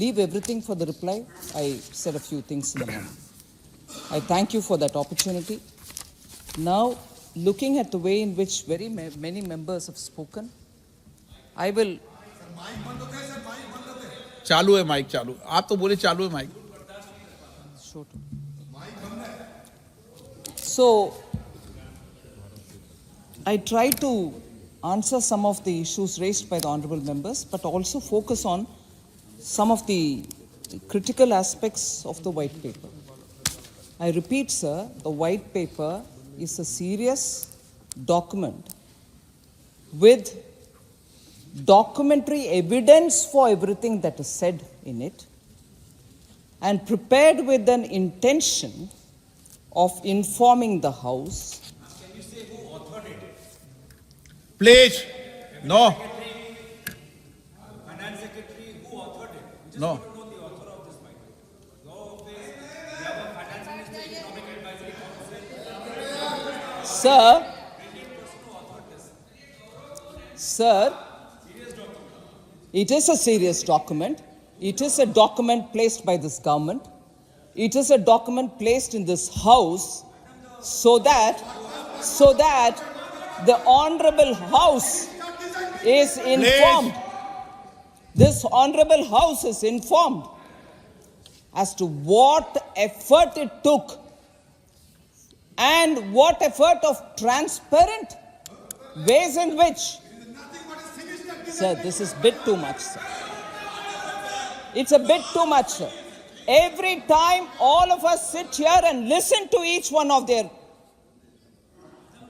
leave everything for the reply. I said a few things in the morning. I thank you for that opportunity. Now, looking at the way in which many members have spoken, I will... चालू है mic चालू आप तो बोले चालू है mic So, I try to answer some of the issues raised by the honorable members, but also focus on some of the critical aspects of the white paper. I repeat, sir, the white paper is a serious document with documentary evidence for everything that is said in it, and prepared with an intention of informing the House. Can you say who authored it? Please no Finance Secretary, who authored it? We just No. want to know the author of this white paper. Your office, you have a Finance Ministry, Economic Advisory Council. Sir, it is a serious document. It is a document placed by this government. It is a document placed in this House so that the Honorable House is informed. This Honorable House is informed as to what effort it took and what effort of transparent ways in which... Sir, this is a bit too much, sir. It's a bit too much, sir. Every time all of us sit here and listen to each one of their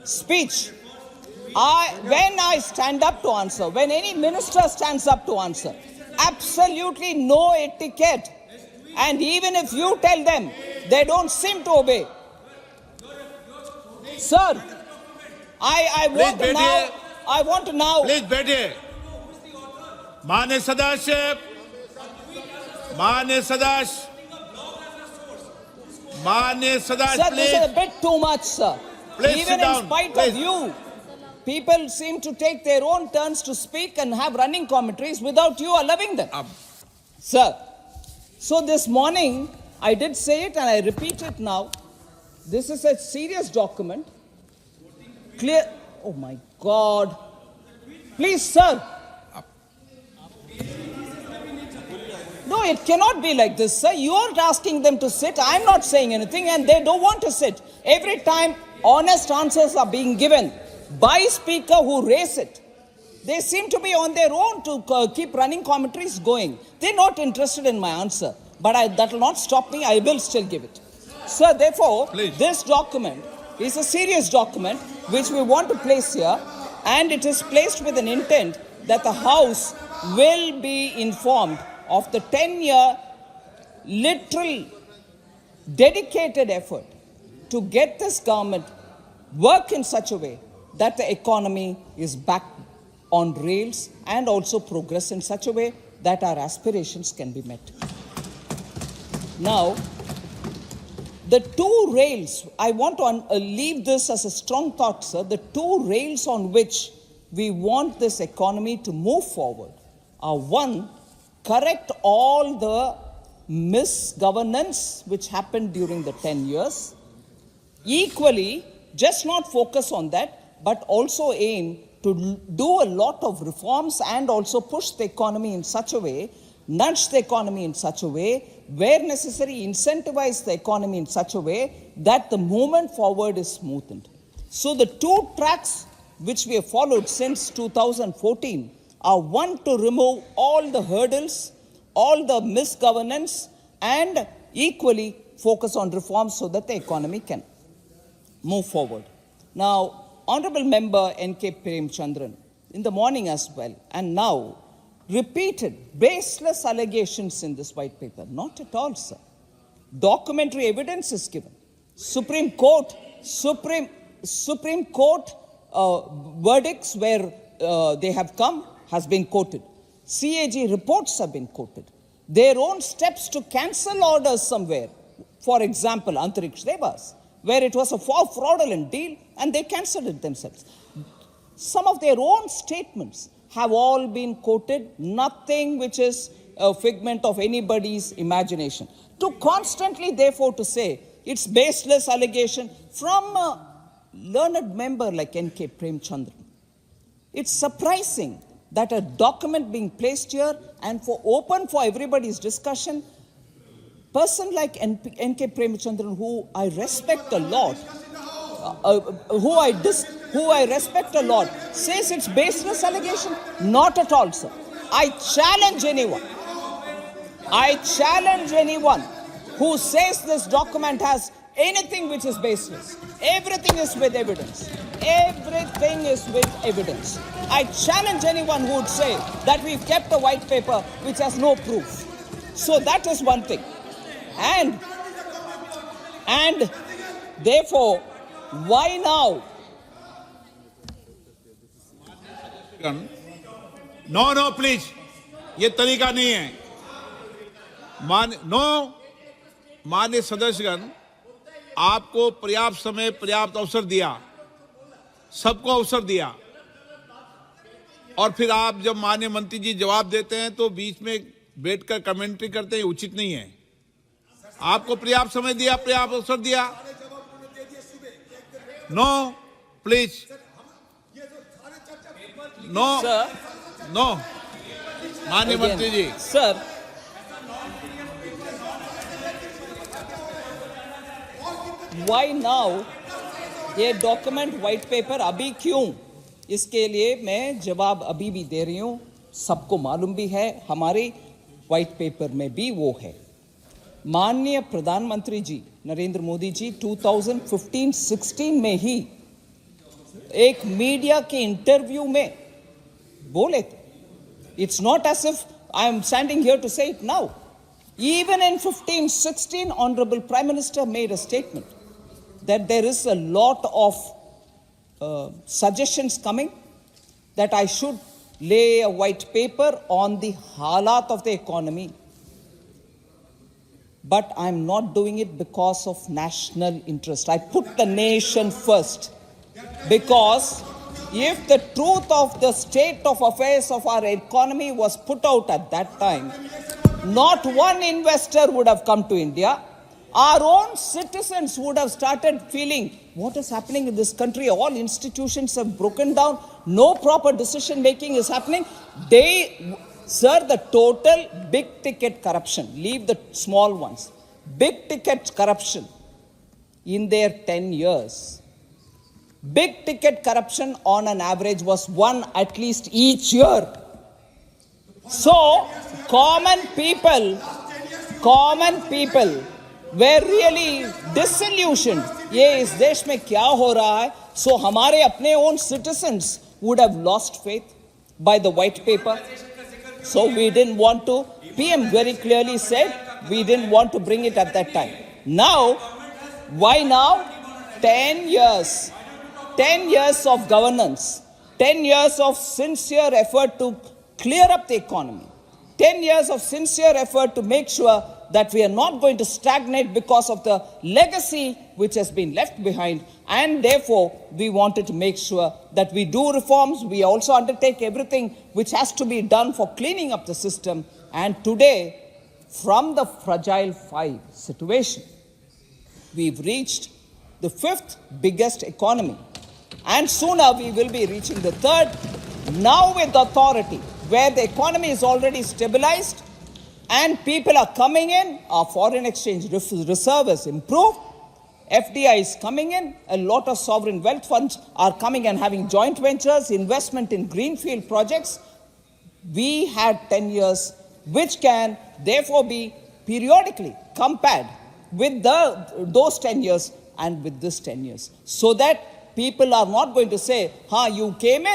speech, when I stand up to answer, when any minister stands up to answer, absolutely no etiquette. And even if you tell them, they don't seem to obey. Sir, I want to now... please बैठिए मान्य सदस्य Sir, this is a bit too much, sir. Please Even sit down. in spite Please. of you, people seem to take their own turns to speak and have running commentaries without you allowing them. Sir, so this morning, I did say it and I repeat it now. This is a serious document. Clear. Oh my God. Please, sir. No, it cannot be like this, sir. You are asking them to sit. I'm not saying anything and they don't want to sit. Every time honest answers are being given by speaker who raise it, they seem to be on their own to keep running commentaries going. They're not interested in my answer. But that will not stop me. I will still give it. Sir, therefore, Please. This document is a serious document which we want to place here, and it is placed with an intent that the House will be informed of the 10-year literal dedicated effort to get this government work in such a way that the economy is back on rails and also progress in such a way that our aspirations can be met. Now, the two rails, I want to leave this as a strong thought, sir. The two rails on which we want this economy to move forward are: one, correct all the misgovernance which happened during the 10 years. Equally, just not focus on that, but also aim to do a lot of reforms and also push the economy in such a way, nudge the economy in such a way, where necessary, incentivize the economy in such a way that the movement forward is smoothened. So the two tracks which we have followed since 2014 are: one, to remove all the hurdles, all the misgovernance, and equally focus on reforms so that the economy can move forward. Now, Honorable Member N.K. Premchandran, in the morning as well, and now, repeated baseless allegations in this white paper. Not at all, sir. Documentary evidence is given. Supreme Court verdicts where they have come has been quoted. CAG reports have been quoted. Their own steps to cancel orders somewhere. For example, Antariksh Devas, where it was a fraudulent deal and they cancelled it themselves. Some of their own statements have all been quoted. Nothing which is a figment of anybody's imagination. To constantly, therefore, to say it's baseless allegation from a learned member like N.K. Premchandran. It's surprising that a document being placed here and open for everybody's discussion, person like N.K. Premchandran, who I respect a lot, who I respect a lot, says it's baseless allegation? Not at all, sir. I challenge anyone who says this document has anything which is baseless. Everything is with evidence. Everything is with evidence. I challenge anyone who would say that we've kept a white paper which has no proof. So that is one thing. And therefore, why now? No please, ये तरीका नहीं है। मान्य सदस्यगण, आपको पर्याप्त समय, पर्याप्त अवसर दिया, सबको अवसर दिया, और फिर आप जब माननीय मंत्री जी जवाब देते हैं तो बीच में बैठकर कमेंट्री करते हैं, उचित नहीं है। आपको पर्याप्त समय दिया, पर्याप्त अवसर दिया। नो प्लीज, नो नो माननीय मंत्री जी। Sir, why now? ये डॉक्यूमेंट व्हाइट पेपर अभी क्यों? इसके लिए मैं जवाब अभी भी दे रही हूं। सबको मालूम भी है, हमारे व्हाइट पेपर में भी वो है। माननीय प्रधानमंत्री जी नरेंद्र मोदी जी 2015-16 में ही एक मीडिया के इंटरव्यू में बोले थे, it's not as if I am standing here to say it now. Even in 15-16, Honorable Prime Minister made a statement that there is a lot of suggestions coming that I should lay a white paper on the halat of the economy. But I'm not doing it because of national interest. I put the nation first. Because if the truth of the state of affairs of our economy was put out at that time, not one investor would have come to India. Our own citizens would have started feeling, what is happening in this country? All institutions have broken down. No proper decision making is happening. Sir, the total big ticket corruption, leave the small ones, big ticket corruption in their 10 years. Big ticket corruption on an average was one at least each year. So, common people were really disillusioned. ये इस देश में क्या हो रहा है? So, हमारे अपने own citizens would have lost faith by the white paper. So, we didn't want to. PM very clearly said we didn't want to bring it at that time. Now, why now? 10 years. 10 years of governance. 10 years of sincere effort to clear up the economy. 10 years of sincere effort to make sure that we are not going to stagnate because of the legacy which has been left behind. And therefore, we wanted to make sure that we do reforms. We also undertake everything which has to be done for cleaning up the system. And today, from the fragile 5 situation, we've reached the 5th biggest economy. And sooner we will be reaching the 3rd, now with authority, where the economy is already stabilized and people are coming in, our foreign exchange reserve is improved, FDI is coming in, a lot of sovereign wealth funds are coming and having joint ventures, investment in greenfield projects. We had 10 years, which can therefore be periodically compared with those 10 years and with this 10 years. So that people are not going to say, you came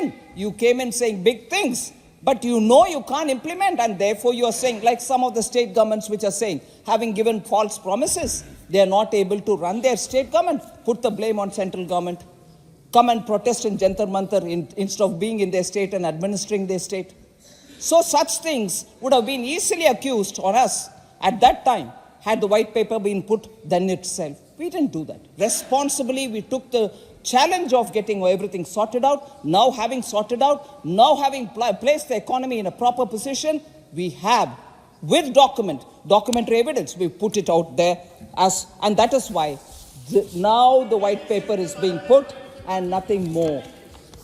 in saying big things, but you know you can't implement, and therefore you are saying, like some of the state governments which are saying, having given false promises, they are not able to run their state government, put the blame on central government, come and protest in Jantar Mantar instead of being in their state and administering their state. So such things would have been easily accused on us at that time had the white paper been put then itself. We didn't do that. Responsibly, we took the challenge of getting everything sorted out. Now having sorted out, now having placed the economy in a proper position, we have with documentary evidence. We put it out there and that is why now the white paper is being put and nothing more.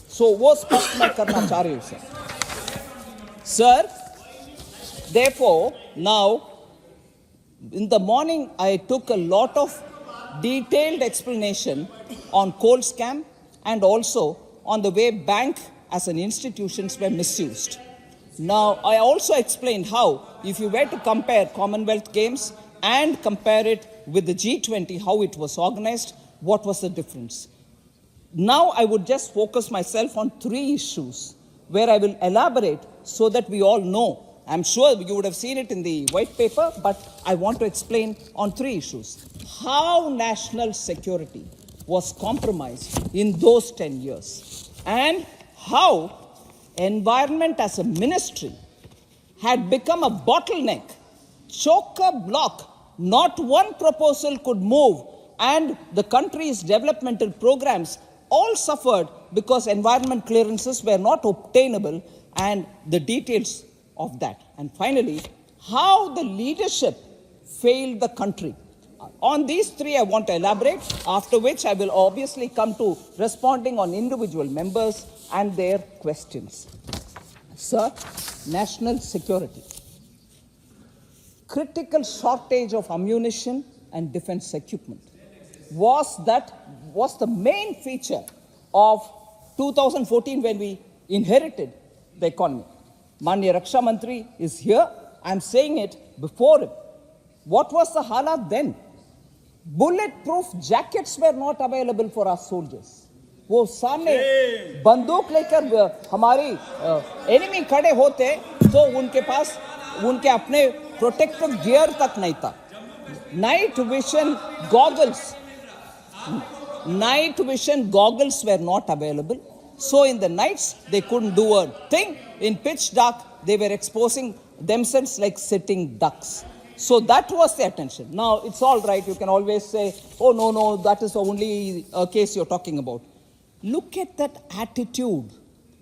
So वो स्पष्ट मैं करना चाह रही हूँ sir. Sir, therefore, now, in the morning, I took a lot of detailed explanation on coal scam and also on the way bank as an institutions were misused. Now, I also explained how, if you were to compare Commonwealth Games and compare it with the G20, how it was organized, what was the difference. Now, I would just focus myself on 3 issues where I will elaborate so that we all know. I'm sure you would have seen it in the white paper, but I want to explain on 3 issues. How national security was compromised in those 10 years, and how environment as a ministry had become a bottleneck, chock-a-block. Not one proposal could move, and the country's developmental programs all suffered because environment clearances were not obtainable, and the details of that. And finally, how the leadership failed the country. On these 3, I want to elaborate, after which I will obviously come to responding on individual members and their questions. Sir, national security. Critical shortage of ammunition and defense equipment was the main feature of 2014 when we inherited the economy. Manya Raksha Mantri is here. I'm saying it before him. What was the halat then? Bulletproof jackets were not available for our soldiers. वो सामने बंदूक लेकर हमारी enemy खड़े होते तो उनके पास उनके अपने प्रोटेक्टिव गियर तक नहीं था. Night vision goggles were not available. So in the nights, they couldn't do a thing. In pitch dark, they were exposing themselves like sitting ducks. So that was the attention. Now, it's all right. You can always say, oh, no, that is the only case you're talking about. Look at that attitude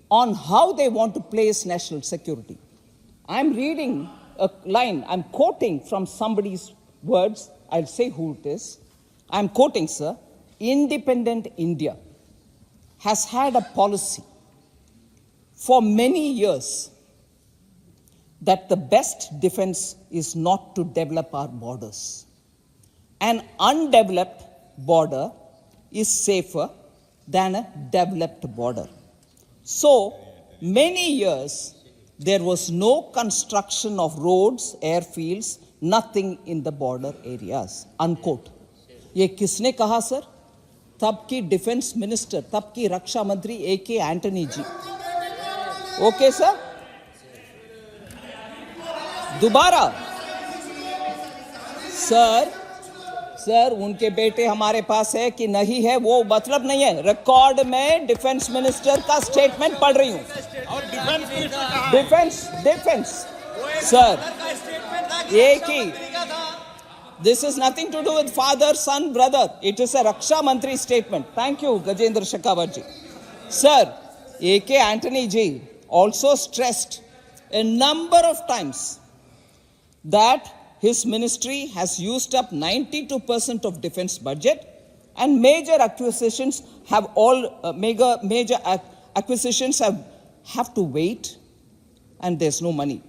on how they want to place national security. I'm reading a line. I'm quoting from somebody's words. I'll say who it is. I'm quoting, sir. Independent India has had a policy for many years that the best defense is not to develop our borders. An undeveloped border is safer than a developed border. So, many years, there was no construction of roads, airfields, nothing in the border areas. Unquote. ये किसने कहा sir? तब की defence minister, तब की रक्षा मंत्री A.K. Antony ji. Okay sir? दोबारा सर उनके बेटे हमारे पास है कि नहीं है वो मतलब नहीं है. रिकॉर्ड में डिफेंस मिनिस्टर का स्टेटमेंट पढ़ रही हूं. डिफेंस सर एक ही. This is nothing to do with father, son, brother. It is a Raksha Mantri statement. Thank you, Gajendra Shekhawat ji. Sir, A.K. Antony ji also stressed a number of times that his ministry has used up 92% of defense budget, and major acquisitions have acquisitions have to wait, and there's no money.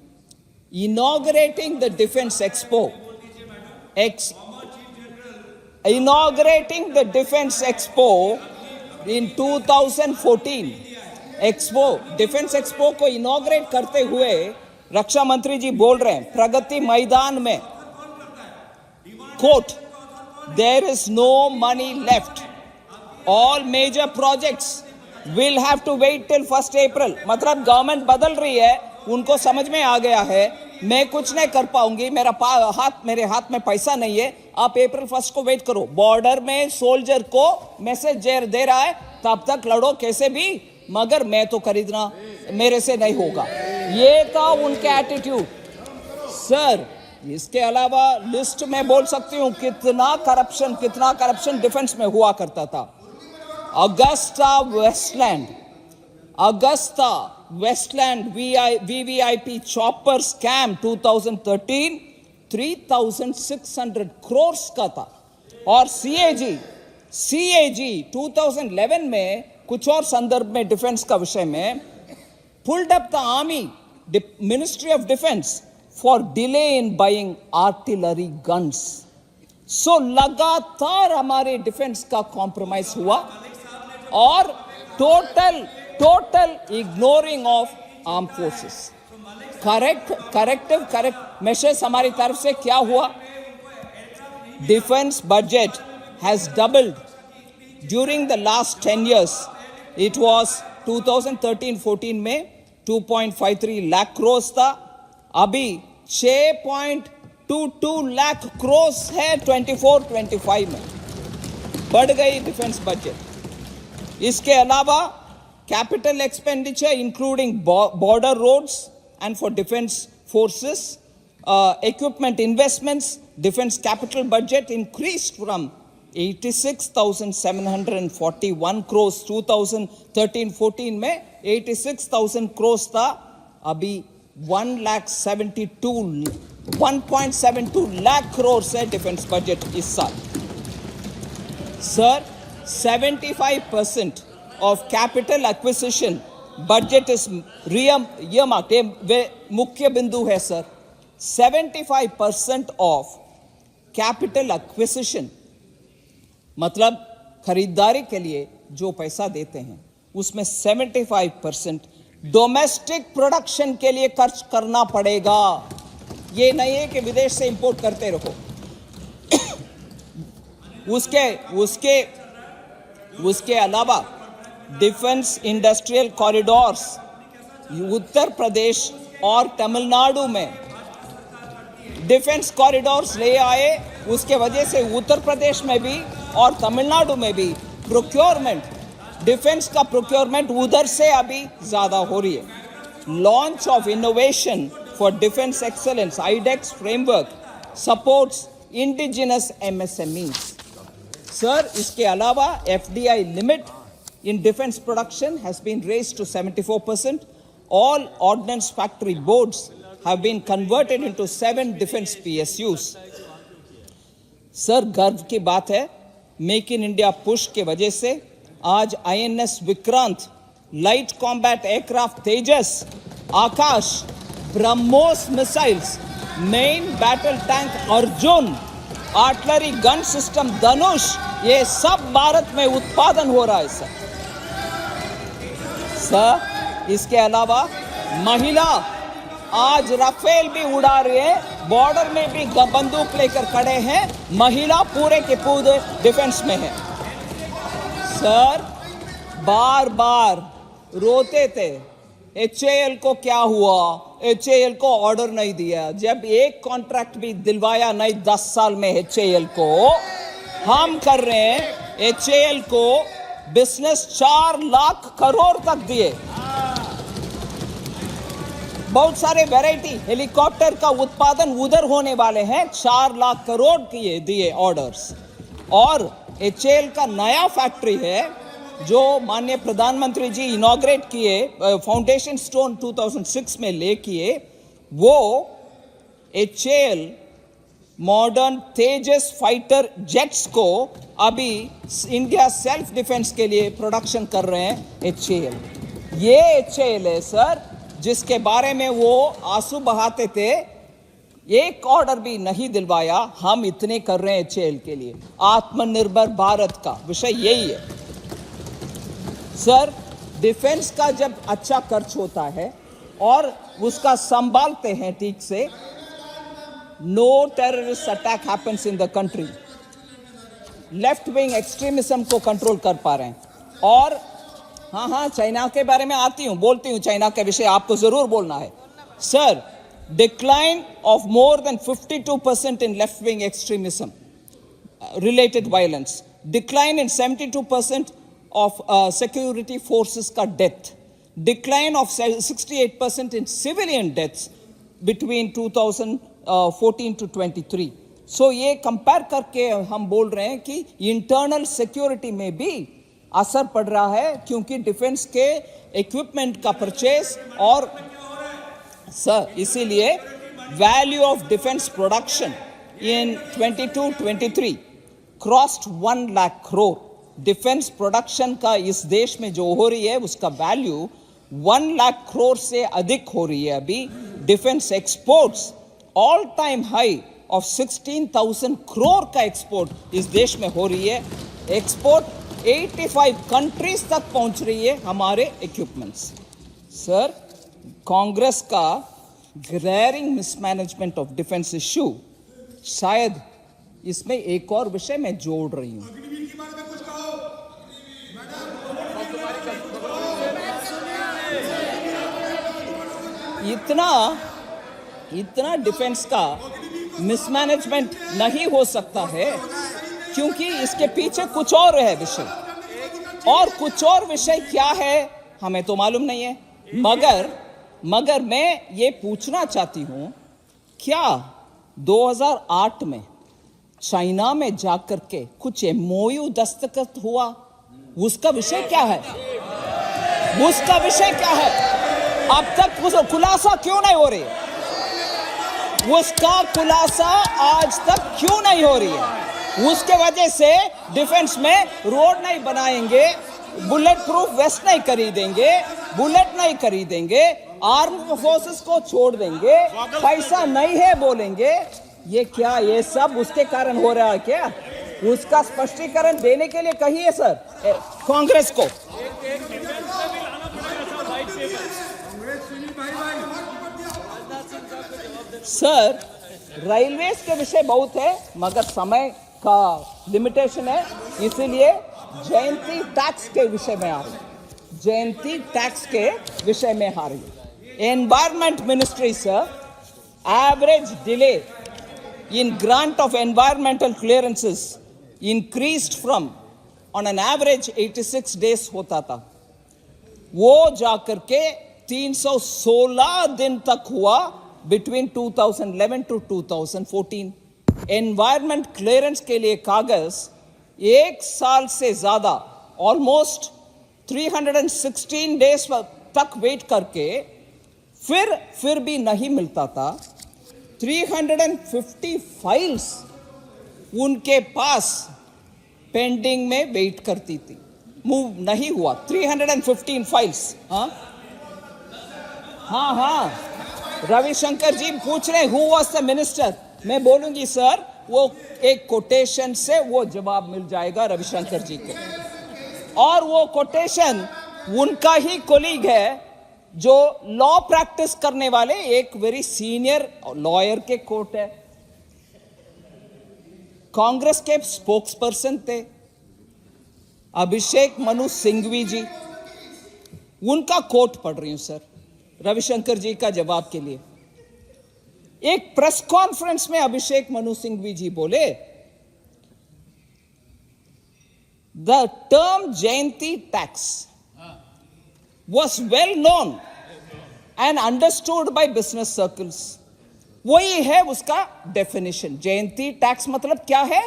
Inaugurating the defense expo. Inaugurating the defense expo in 2014. Defence expo को inaugurate करते हुए रक्षा मंत्री जी बोल रहे हैं प्रगति मैदान में, quote, there is no money left. All major projects will have to wait till 1st April. मतलब government बदल रही है, उनको समझ में आ गया है मैं कुछ नहीं कर पाऊंगी, मेरे हाथ में पैसा नहीं है, आप April 1 को वेट करो. बॉर्डर में सोल्जर को मैसेज दे रहा है तब तक लड़ो कैसे भी, मगर मैं तो खरीदना मेरे से नहीं होगा. ये था उनका एटीट्यूड. सर, इसके अलावा लिस्ट में बोल सकती हूं कितना करप्शन डिफेंस में हुआ करता था. Agusta Westland, Agusta Westland VVIP chopper scam 2013 3,600 crores का था. और CAG 2011 में कुछ और संदर्भ में डिफेंस का विषय में pulled up the army, Ministry of Defense, for delay in buying artillery guns. So लगातार हमारे डिफेंस का कॉम्प्रोमाइज हुआ और total ignoring of arm forces. Correct measures हमारी तरफ से क्या हुआ? Defense budget has doubled during the last 10 years. It was 2013-14 में 2.53 lakh crores था, अभी 6.22 lakh crores है 24-25 में, बढ़ गई डिफेंस बजट. इसके अलावा capital expenditure including border roads and for defence forces equipment investments, defense capital budget increased from 86,741 crores 2013-14 में 86,000 crores था, अभी 1.72 lakh crores है डिफेंस बजट इस साल. Sir 75% of capital acquisition budget is earmarked. ये मुख्य बिंदु है सर. 75% of capital acquisition मतलब खरीदारी के लिए जो पैसा देते हैं उसमें 75% डोमेस्टिक प्रोडक्शन के लिए खर्च करना पड़ेगा. ये नहीं है कि विदेश से इंपोर्ट करते रहो. उसके अलावा defence industrial corridors Uttar Pradesh और तमिलनाडु में डिफेंस कॉरिडोर्स ले आए. उसके वजह से उत्तर प्रदेश में भी और तमिलनाडु में भी प्रोक्योरमेंट, डिफेंस का प्रोक्योरमेंट उधर से अभी ज्यादा हो रही है. Launch of innovation for defence excellence iDEX framework supports indigenous MSMEs. Sir इसके अलावा FDI limit in defense production has been raised to 74%. All ordnance factory boards have been converted into 7 defense PSUs. Sir गर्व की बात है, make in India push के वजह से आज INS Vikrant, light combat aircraft Tejas, Akash, BrahMos missiles, main battle tank Arjun, artillery gun system Dhanush, ये सब भारत में उत्पादन हो रहा है सर. इसके अलावा महिला आज राफेल भी उड़ा रही है, बॉर्डर में भी बंदूक लेकर खड़े हैं, महिला पूरे के पूरे डिफेंस में है. सर बार बार रोते थे HAL को क्या हुआ, HAL को ऑर्डर नहीं दिया. जब एक कॉन्ट्रैक्ट भी दिलवाया नहीं 10 साल में HAL को, हम कर रहे हैं HAL को बिजनेस 4 लाख करोड़ तक दिए. बहुत सारे वैरायटी हेलीकॉप्टर का उत्पादन उधर होने वाले हैं, 4 लाख करोड़ किए दिए ऑर्डर्स. और HAL का नया फैक्ट्री है जो माननीय प्रधानमंत्री जी इनॉग्रेट किए, फाउंडेशन स्टोन 2006 में ले किए, वो HAL मॉडर्न तेजस फाइटर जेट्स को अभी इंडिया सेल्फ डिफेंस के लिए प्रोडक्शन कर रहे हैं HAL. ये HAL है सर जिसके बारे में वो आंसू बहाते थे, एक ऑर्डर भी नहीं दिलवाया. हम इतने कर रहे हैं HAL के लिए. आत्मनिर्भर भारत का विषय यही है सर. डिफेंस का जब अच्छा खर्च होता है और उसका संभालते हैं ठीक से, no terrorist attack happens in the country. Left wing extremism को कंट्रोल कर पा रहे हैं. और हाँ चाइना के बारे में बोलती हूँ चाइना के विषय आपको जरूर बोलना है sir. Decline of more than 52% in left wing extremism related violence, decline in 72% of security forces का death, decline of 68% in civilian deaths between 2014 to 23. So ये कंपेयर करके हम बोल रहे हैं कि इंटरनल सिक्योरिटी में भी असर पड़ रहा है, क्योंकि डिफेंस के इक्विपमेंट का परचेस और सर इसीलिए value of defence production in 22-23 crossed 1 lakh crore. Defence production का इस देश में जो हो रही है उसका वैल्यू 1 लाख करोड़ से अधिक हो रही है अभी। Defence exports all time high of 16,000 crore का एक्सपोर्ट इस देश में हो रही है। एक्सपोर्ट 85 कंट्रीज तक पहुंच रही है हमारे इक्विपमेंट्स। सर, कांग्रेस का glaring mismanagement of defence issue, शायद इसमें एक और विषय मैं जोड़ रही हूं। इतना डिफेंस का मिसमैनेजमेंट नहीं हो सकता है, क्योंकि इसके पीछे कुछ और है विषय, और कुछ और विषय क्या है हमें तो मालूम नहीं है। मगर मैं ये पूछना चाहती हूं, क्या 2008 में चाइना में जाकर के कुछ एमओयू दस्तखत हुआ? उसका विषय क्या है? उसका विषय क्या है? अब तक उसका खुलासा क्यों नहीं हो रही है? उसका खुलासा आज तक क्यों नहीं हो रही है? उसके वजह से डिफेंस में रोड नहीं बनाएंगे, बुलेट प्रूफ वेस्ट नहीं खरीदेंगे, बुलेट नहीं खरीदेंगे, आर्म फोर्सेस को छोड़ देंगे, पैसा नहीं है बोलेंगे। ये क्या, ये सब उसके कारण हो रहा है क्या? उसका स्पष्टीकरण देने के लिए कहिए सर कांग्रेस को। सर, रेलवेज के विषय बहुत है, मगर समय का लिमिटेशन है, इसीलिए जयंती टैक्स के विषय में आ रही है। जयंती टैक्स के विषय में आ रही है। Environment ministry sir, average delay in grant of environmental clearances increased from on an average 86 days होता था, वो जाकर के 316 दिन तक हुआ between 2011 to 2014। एनवायरमेंट क्लियरेंस के लिए कागज 1 साल से ज्यादा ऑलमोस्ट 316 डेज तक वेट करके फिर भी नहीं मिलता था। 350 फाइल्स उनके पास पेंडिंग में वेट करती थी, मूव नहीं हुआ। 315 फाइल्स। हाँ, रविशंकर जी पूछ रहे हु वाज द मिनिस्टर। मैं बोलूंगी सर, वो एक कोटेशन से वो जवाब मिल जाएगा रविशंकर जी को, और वो कोटेशन उनका ही कोलीग है जो लॉ प्रैक्टिस करने वाले एक वेरी सीनियर लॉयर के कोर्ट है। कांग्रेस के स्पोक्स पर्सन थे अभिषेक मनु सिंघवी जी, उनका कोट पढ़ रही हूं सर रविशंकर जी का जवाब के लिए। एक प्रेस कॉन्फ्रेंस में अभिषेक मनु सिंघवी जी बोले, the term Jayanti tax was well known and understood by business circles। वही है उसका डेफिनेशन। जयंती टैक्स मतलब क्या है?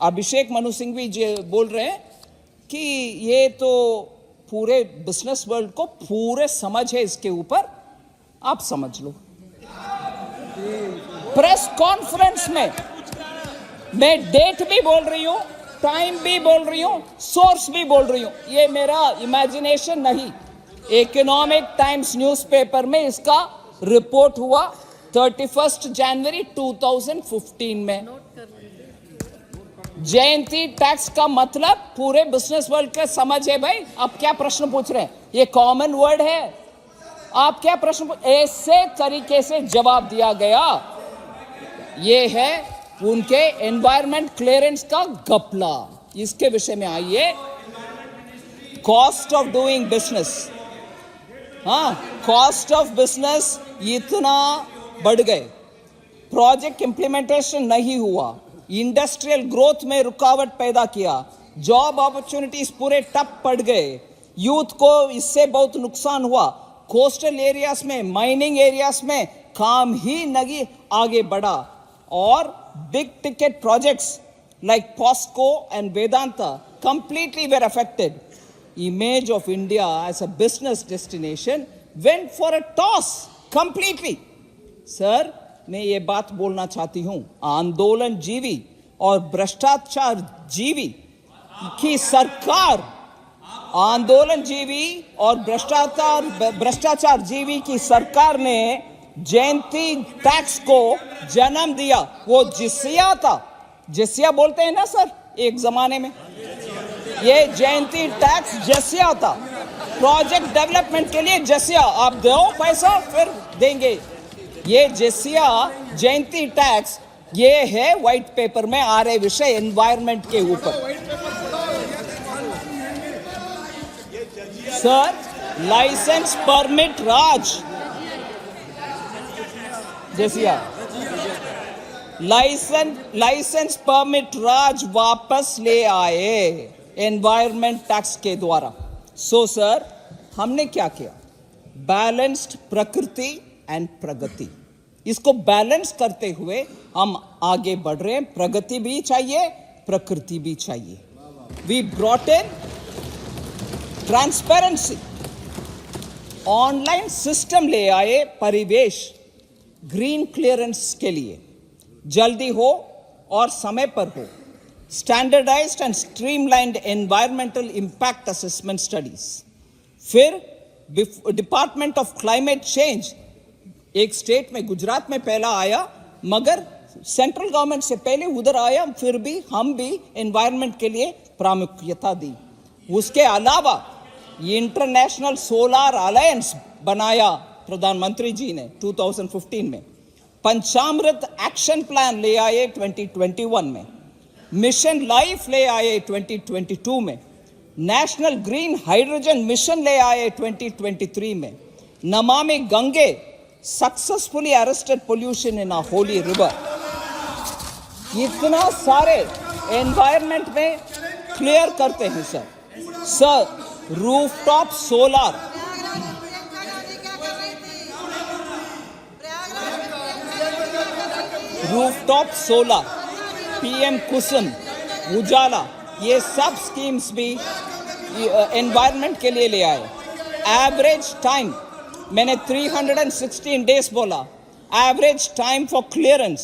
अभिषेक मनु सिंघवी जी बोल रहे हैं कि ये तो पूरे बिजनेस वर्ल्ड को पूरे समझ है इसके ऊपर, आप समझ लो। प्रेस कॉन्फ्रेंस में मैं डेट भी बोल रही हूं, टाइम भी बोल रही हूं, सोर्स भी बोल रही हूं, ये मेरा इमेजिनेशन नहीं। इकोनॉमिक टाइम्स न्यूज़पेपर में इसका रिपोर्ट हुआ 31 जनवरी 2015 में। जयंती टैक्स का मतलब पूरे बिजनेस वर्ल्ड का समझ है भाई। आप क्या प्रश्न पूछ रहे हैं? ये कॉमन वर्ड है। आप क्या प्रश्न ऐसे तरीके से जवाब दिया गया। ये है उनके एनवायरमेंट क्लियरेंस का घपला। इसके विषय में आइए। Cost of doing business, cost of business इतना बढ़ गए, प्रोजेक्ट इंप्लीमेंटेशन नहीं हुआ, इंडस्ट्रियल ग्रोथ में रुकावट पैदा किया, जॉब अपॉर्चुनिटीज पूरे ठप पड़ गए, यूथ को इससे बहुत नुकसान हुआ, कोस्टल एरियाज में, माइनिंग एरियाज में काम ही नहीं आगे बढ़ा, और big ticket projects like POSCO and Vedanta completely were affected. image of India as a business destination went for a toss completely. Sir, मैं ये बात बोलना चाहती हूं, आंदोलन जीवी और भ्रष्टाचार जीवी की सरकार, आंदोलन जीवी और भ्रष्टाचार जीवी की सरकार ने जयंती टैक्स को जन्म दिया. वो जिसिया था, जिसिया बोलते हैं ना सर एक जमाने में, ये जयंती टैक्स जसिया था. प्रोजेक्ट डेवलपमेंट के लिए जसिया, आप दो पैसा फिर देंगे. ये जसिया जयंती टैक्स ये है व्हाइट पेपर में आ रहे विषय एनवायरनमेंट के ऊपर. सर, लाइसेंस परमिट राज, जसिया लाइसेंस परमिट राज वापस ले आए एनवायरनमेंट टैक्स के द्वारा. सो सर, हमने क्या किया? बैलेंस्ड प्रकृति एंड प्रगति, इसको बैलेंस करते हुए हम आगे बढ़ रहे हैं. प्रगति भी चाहिए, प्रकृति भी चाहिए. We brought in transparency, online system ले आए परिवेश ग्रीन क्लियरेंस के लिए, जल्दी हो और समय पर हो. Standardised and streamlined environmental impact assessment studies. फिर डिपार्टमेंट ऑफ क्लाइमेट चेंज, एक स्टेट में गुजरात में पहला आया, मगर सेंट्रल गवर्नमेंट से पहले उधर आया, फिर भी हम भी एनवायरमेंट के लिए प्रामुख्यता दी. उसके अलावा इंटरनेशनल सोलर अलायंस बनाया प्रधानमंत्री जी ने 2015 में. पंचामृत एक्शन प्लान ले आए 2021 में. मिशन लाइफ ले आए 2022 में. नेशनल ग्रीन हाइड्रोजन मिशन ले आए 2023 में. Namami Gange successfully arrested pollution in a holy river. इतना सारे एनवायरनमेंट में क्लियर करते हैं sir. Sir, rooftop solar, rooftop solar, PM Kusum, Ujala, ये सब स्कीम्स भी एनवायरनमेंट के लिए ले आए. एवरेज टाइम, मैंने 316 डेज बोला. Average time for clearance,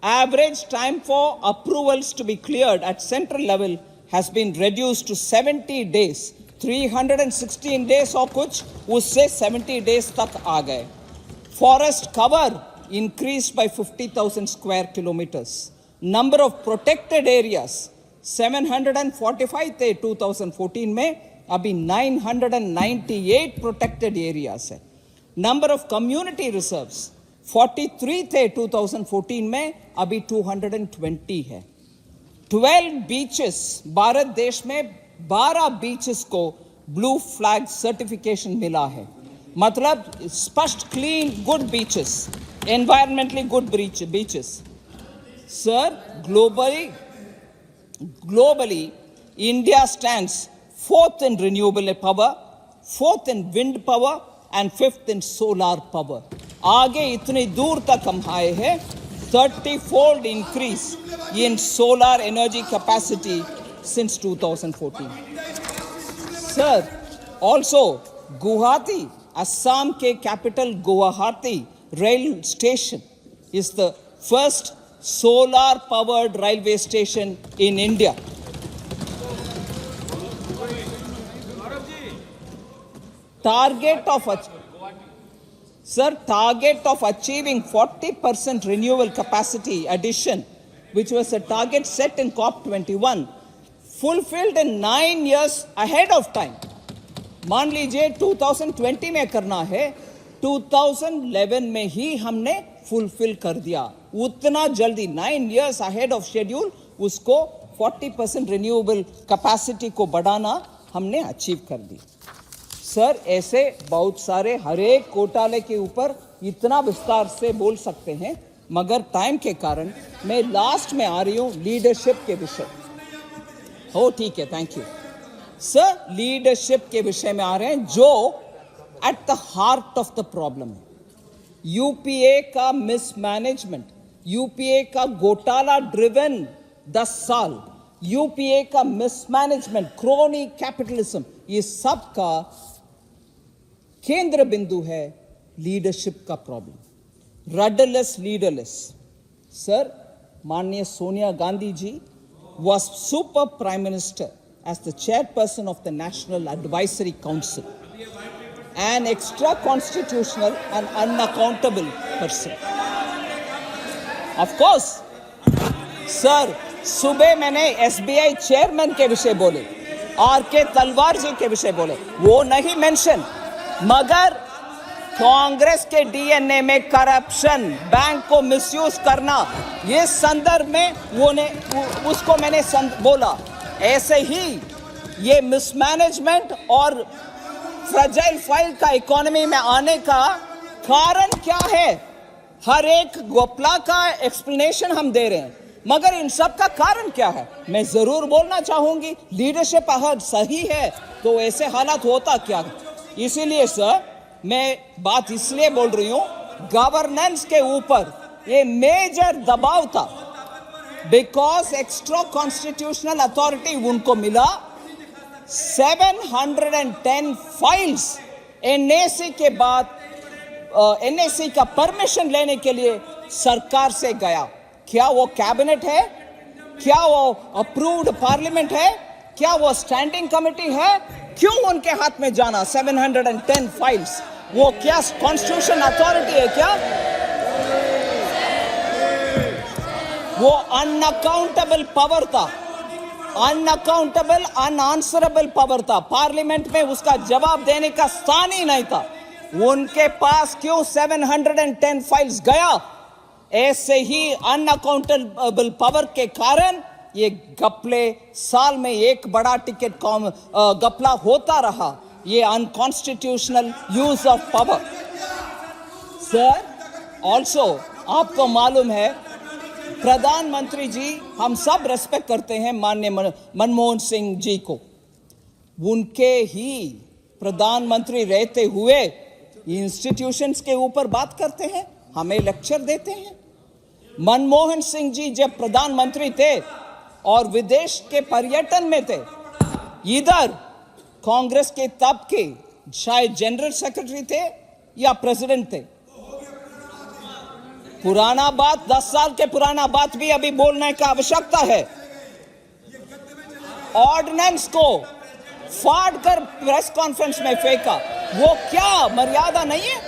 average time for approvals to be cleared at central level has been reduced to 70 days. 316 days और कुछ, उससे 70 days तक आ गए. Forest cover increased by 50,000 square kilometers. Number of protected areas 745 थे 2014 में, अभी 998 protected areas है. Number of community reserves 43 थे 2014 में, अभी 220 है. 12 बीचेस, भारत देश में 12 बीचेस को ब्लू फ्लैग सर्टिफिकेशन मिला है. मतलब स्पष्ट, clean, good beaches, environmentally good beaches. Sir, globally India stands 4th in renewable power, 4th in wind power and 5th in solar power. आगे इतनी दूर तक हम आए हैं. 30-fold increase in solar energy capacity since 2014. Sir, also Guwahati, Assam के capital Guwahati rail station is the first solar powered railway station in India. Target of achieving 40% renewable capacity addition, which was a target set in COP21, fulfilled in 9 years ahead of time. मान लीजिए 2020 में करना है, 2011 में ही हमने fulfil कर दिया. उतना जल्दी 9 years ahead of schedule उसको 40% renewable capacity को बढ़ाना हमने अचीव कर दी. सर, ऐसे बहुत सारे हर एक घोटाले के ऊपर इतना विस्तार से बोल सकते हैं, मगर टाइम के कारण मैं लास्ट में आ रही हूं लीडरशिप के विषय. हो ठीक है, थैंक यू सर. लीडरशिप के विषय में आ रहे हैं जो at the heart of the problem है. यूपीए का मिसमैनेजमेंट, यूपीए का घोटाला ड्रिवन 10 साल, यूपीए का मिसमैनेजमेंट, क्रोनी कैपिटलिज्म, ये सब का केंद्र बिंदु है लीडरशिप का प्रॉब्लम, रडरलेस लीडरलेस। सर, माननीय Sonia Gandhi ji was super prime minister as the chairperson of the National Advisory Council, an extra constitutional and unaccountable person. Of course, sir, सुबह मैंने एसबीआई चेयरमैन के विषय बोले, आर.के. तलवार जी के विषय बोले, वो नहीं मेंशन, मगर कांग्रेस के डीएनए में करप्शन, बैंक को मिसयूज करना, ये संदर्भ में उसको मैंने बोला। ऐसे ही ये मिसमैनेजमेंट और फ्रेजाइल फाइल का इकोनॉमी में आने का कारण क्या है? हर एक घोपला का एक्सप्लेनेशन हम दे रहे हैं, मगर इन सब का कारण क्या है? मैं जरूर बोलना चाहूंगी, लीडरशिप अगर सही है तो ऐसे हालात होता क्या है? इसीलिए सर, मैं बात इसलिए बोल रही हूं, गवर्नेंस के ऊपर ये मेजर दबाव था, बिकॉज एक्स्ट्रा कॉन्स्टिट्यूशनल अथॉरिटी उनको मिला। 710 फाइल्स एनएसी के बाद एनएसी का परमिशन लेने के लिए सरकार से गया। क्या वो कैबिनेट है? क्या वो अप्रूव्ड पार्लियामेंट है? क्या वो स्टैंडिंग कमेटी है? क्यों उनके हाथ में जाना 710 फाइल्स? वो क्या कॉन्स्टिट्यूशन अथॉरिटी है क्या? वो अनअकाउंटेबल पावर था, अनअकाउंटेबल अनआंसरेबल पावर था। पार्लियामेंट में उसका जवाब देने का स्थान ही नहीं था। उनके पास क्यों 710 फाइल्स गया? ऐसे ही अनअकाउंटेबल पावर के कारण ये गपले, साल में एक बड़ा टिकट गपला होता रहा। ये unconstitutional use of power. Sir, also आपको मालूम है, प्रधानमंत्री जी, हम सब रेस्पेक्ट करते हैं माननीय मनमोहन सिंह जी को, उनके ही प्रधानमंत्री रहते हुए इंस्टीट्यूशंस के ऊपर बात करते हैं, हमें लेक्चर देते हैं। मनमोहन सिंह जी जब प्रधानमंत्री थे और विदेश के पर्यटन में थे, इधर कांग्रेस के तब के शायद जनरल सेक्रेटरी थे या प्रेसिडेंट थे। पुराना बात, 10 साल के पुराना बात भी अभी बोलने का आवश्यकता है। ऑर्डिनेंस को फाड़ कर प्रेस कॉन्फ्रेंस में फेंका, वो क्या मर्यादा नहीं है?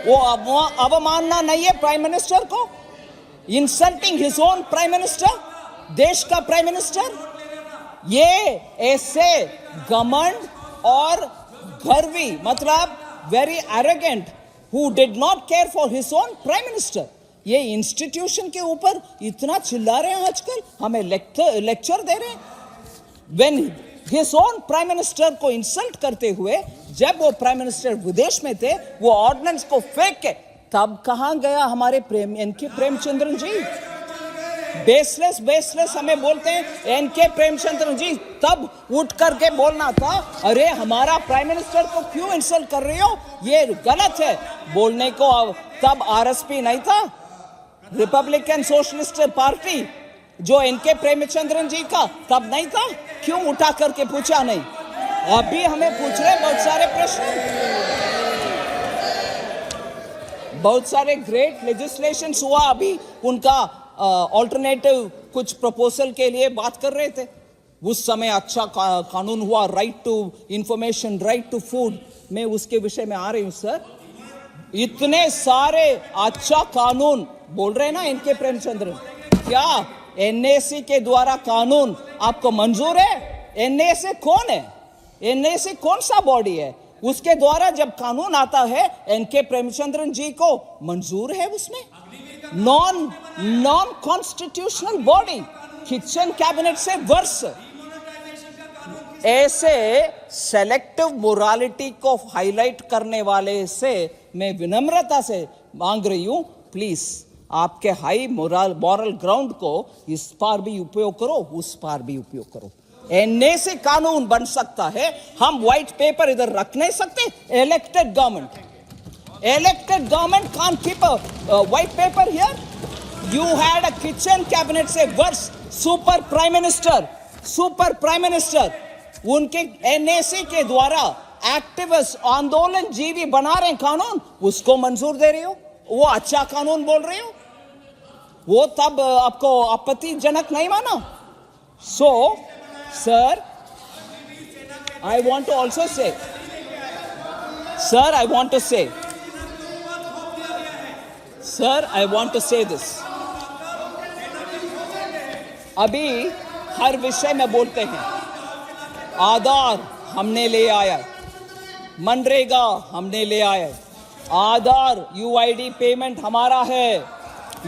वो अवमानना नहीं है प्राइम मिनिस्टर को? Insulting his own prime minister, देश का प्राइम मिनिस्टर। ये ऐसे घमंड और गर्वी, मतलब very arrogant, who did not care for his own prime minister, ये इंस्टीट्यूशन के ऊपर इतना चिल्ला रहे हैं आजकल, हमें लेक्चर दे रहे हैं। When his own prime minister को इंसल्ट करते हुए, जब वो प्राइम मिनिस्टर विदेश में थे, वो ऑर्डिनेंस को फेंक के, तब कहां गया हमारे एनके प्रेमचंद्रन जी? बेसलेस हमें बोलते हैं एनके प्रेमचंद्रन जी, तब उठ करके बोलना था, अरे हमारा प्राइम मिनिस्टर को क्यों इंसल्ट कर रही हो, ये गलत है। बोलने को तब आरएसपी नहीं था, रिपब्लिकन सोशलिस्ट पार्टी जो एनके प्रेमचंद्रन जी का, तब नहीं था। क्यों उठा करके पूछा नहीं? अभी हमें पूछ रहे बहुत सारे प्रश्न, बहुत सारे ग्रेट लेजिस्लेशंस हुआ, अभी उनका ऑल्टरनेटिव कुछ प्रपोजल के लिए बात कर रहे थे। उस समय अच्छा कानून हुआ, right to information, right to food, मैं उसके विषय में आ रही हूं। सर, इतने सारे अच्छा कानून बोल रहे हैं ना इनके प्रेमचंद्र, क्या एनएसी के द्वारा कानून आपको मंजूर है? एनएसी कौन है? एनएसी कौन सा बॉडी है? उसके द्वारा जब कानून आता है, एनके प्रेमचंद्रन जी को मंजूर है उसमें? Non constitutional body, kitchen cabinet से वर्ष। ऐसे सेलेक्टिव मोरालिटी को हाईलाइट करने वाले से मैं विनम्रता से मांग रही हूं, प्लीज आपके हाई मॉरल ग्राउंड को इस पार भी उपयोग करो, उस पार भी उपयोग करो। एनएसी कानून बन सकता है, हम व्हाइट पेपर इधर रख नहीं सकते। Elected government can't keep a white paper here. You had a kitchen cabinet say worse super prime minister उनके एनएसी के द्वारा एक्टिविस्ट आंदोलन जीवी बना रहे कानून, उसको मंजूर दे रही हो, वो अच्छा कानून बोल रहे हो, वो तब आपको आपत्तिजनक नहीं माना? So sir, I want to also say, sir, I want to say this. अभी हर विषय में बोलते हैं, आधार हमने ले आया, मनरेगा हमने ले आया, आधार यूआईडी पेमेंट हमारा है,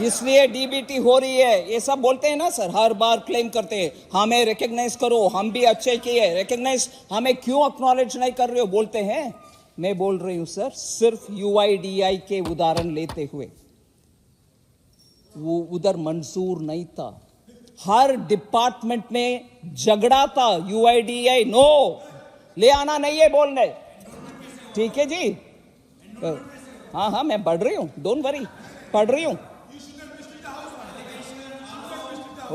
इसलिए डीबीटी हो रही है, ये सब बोलते हैं ना सर, हर बार क्लेम करते हैं हमें रिकॉग्नाइज करो, हम भी अच्छे किए, रिकॉग्नाइज हमें क्यों एक्नॉलेज नहीं कर रहे हो बोलते हैं। मैं बोल रही हूं सर, सिर्फ यूआईडीआई के उदाहरण लेते हुए, वो उधर मंजूर नहीं था, हर डिपार्टमेंट में झगड़ा था, यूआईडीआई नो, ले आना नहीं है बोलने, ठीक है जी, हाँ मैं बढ़ रही हूं, डोंट वरी, पढ़ रही हूं।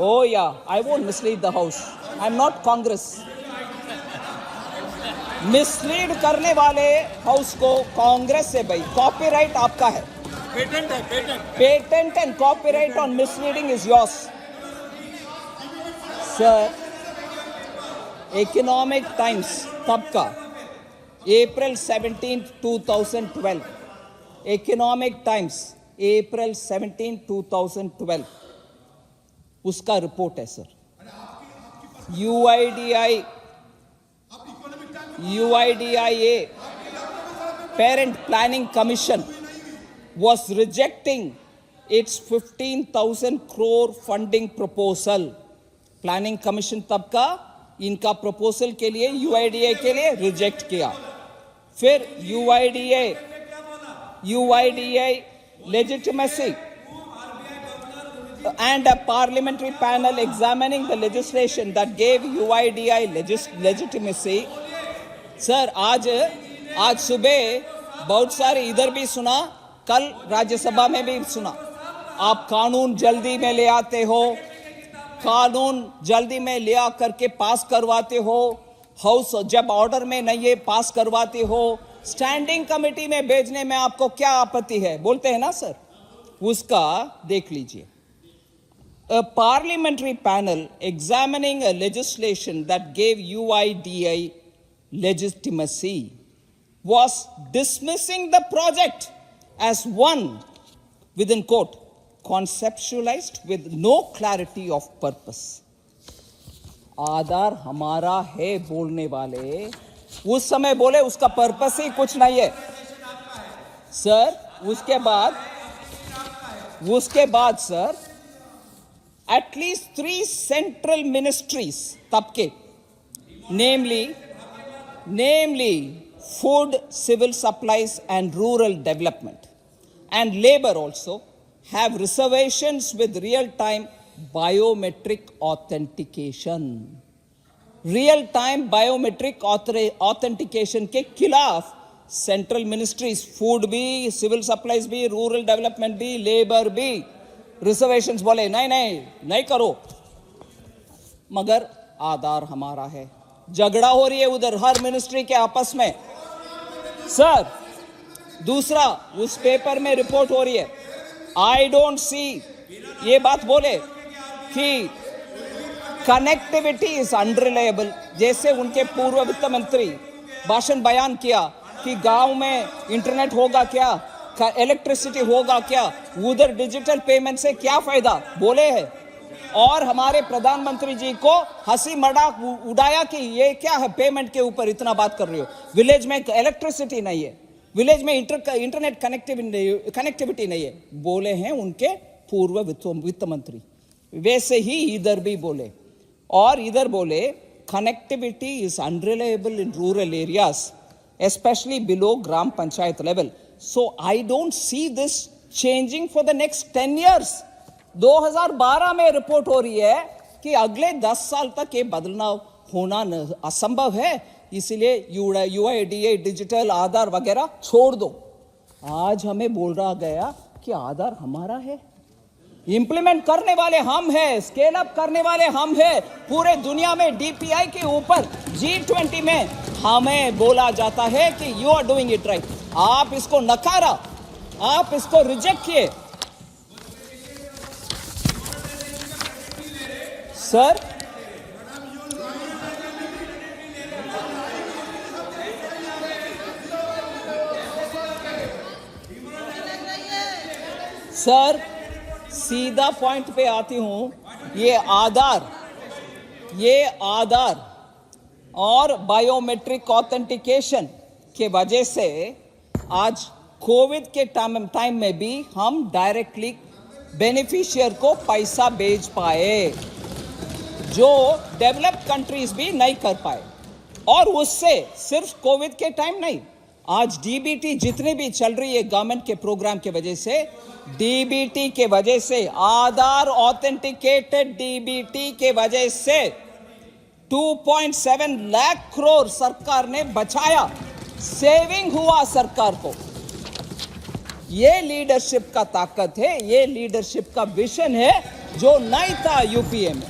Oh yeah, I won't mislead the house. I'm not Congress. Mislead करने वाले हाउस को कांग्रेस से भाई कॉपीराइट आपका है, patent and copyright on misleading is yours sir. Economic times तब का अप्रैल 17, 2012, इकोनॉमिक टाइम्स अप्रैल 17, 2012 उसका रिपोर्ट है sir. UIDIA Parent Planning Commission was rejecting its 15,000 crore funding proposal. Planning commission तब का इनका प्रपोजल के लिए UIDA के लिए रिजेक्ट किया। फिर UIDA legitimacy and a parliamentary panel examining the legislation that gave UIDI legitimacy. Sir आज सुबह बहुत सारे इधर भी सुना, कल राज्यसभा में भी सुना, आप कानून जल्दी में ले आते हो, कानून जल्दी में ले आ करके पास करवाते हो, हाउस जब ऑर्डर में नहीं है पास करवाते हो, स्टैंडिंग कमेटी में भेजने में आपको क्या आपत्ति है बोलते हैं ना सर, उसका देख लीजिए। A parliamentary panel examining a legislation that gave UIDI legitimacy was dismissing the project as one, within quote, conceptualized with no clarity of purpose. आधार हमारा है बोलने वाले उस समय बोले उसका पर्पस ही कुछ नहीं है सर। उसके बाद sir at least 3 central ministries तब के, namely food, civil supplies and rural development and labor also have reservations with real-time biometric authentication. Real-time biometric authentication के खिलाफ सेंट्रल मिनिस्ट्रीज, फूड भी, सिविल सप्लाईज भी, रूरल डेवलपमेंट भी, labour भी, reservations बोले नहीं करो, मगर आधार हमारा है। झगड़ा हो रही है उधर हर मिनिस्ट्री के आपस में सर। दूसरा उस पेपर में रिपोर्ट हो रही है, आई डोंट सी ये बात बोले कि कनेक्टिविटी इज अनरिलायबल, जैसे उनके पूर्व वित्त मंत्री भाषण बयान किया कि गांव में इंटरनेट होगा क्या, इलेक्ट्रिसिटी होगा क्या, उधर डिजिटल पेमेंट से क्या फायदा बोले हैं। और हमारे प्रधानमंत्री जी को हंसी मजाक उड़ाया कि ये क्या है पेमेंट के ऊपर इतना बात कर रही हो, विलेज में इलेक्ट्रिसिटी नहीं है, विलेज में इंटरनेट कनेक्टिविटी नहीं है बोले हैं उनके पूर्व वित्त मंत्री। वैसे ही इधर भी बोले, और इधर बोले connectivity is unreliable in rural areas especially below gram panchayat level. So I don't see this changing for the next 10 years. 2012 में रिपोर्ट हो रही है कि अगले 10 साल तक ये बदलना होना असंभव है, इसलिए यूआईडीए, डिजिटल आधार वगैरह छोड़ दो। आज हमें बोल रहा गया कि आधार हमारा है। इंप्लीमेंट करने वाले हम हैं, स्केल अप करने वाले हम हैं। पूरे दुनिया में डीपीआई के ऊपर G20 में हमें बोला जाता है कि you are doing it right. आप इसको नकारा, आप इसको रिजेक्ट किए। सर सर सीधा पॉइंट पे आती हूं। ये आधार और बायोमेट्रिक ऑथेंटिकेशन के वजह से आज कोविड के टाइम में भी हम डायरेक्टली बेनिफिशियर को पैसा भेज पाए, जो डेवलप्ड कंट्रीज भी नहीं कर पाए। और उससे सिर्फ कोविड के टाइम नहीं, आज डीबीटी जितनी भी चल रही है गवर्नमेंट के प्रोग्राम के वजह से, डीबीटी के वजह से, आधार ऑथेंटिकेटेड डीबीटी के वजह से 2.7 लाख करोड़ सरकार ने बचाया, सेविंग हुआ सरकार को। ये लीडरशिप का ताकत है, ये लीडरशिप का विजन है जो नहीं था यूपीए में।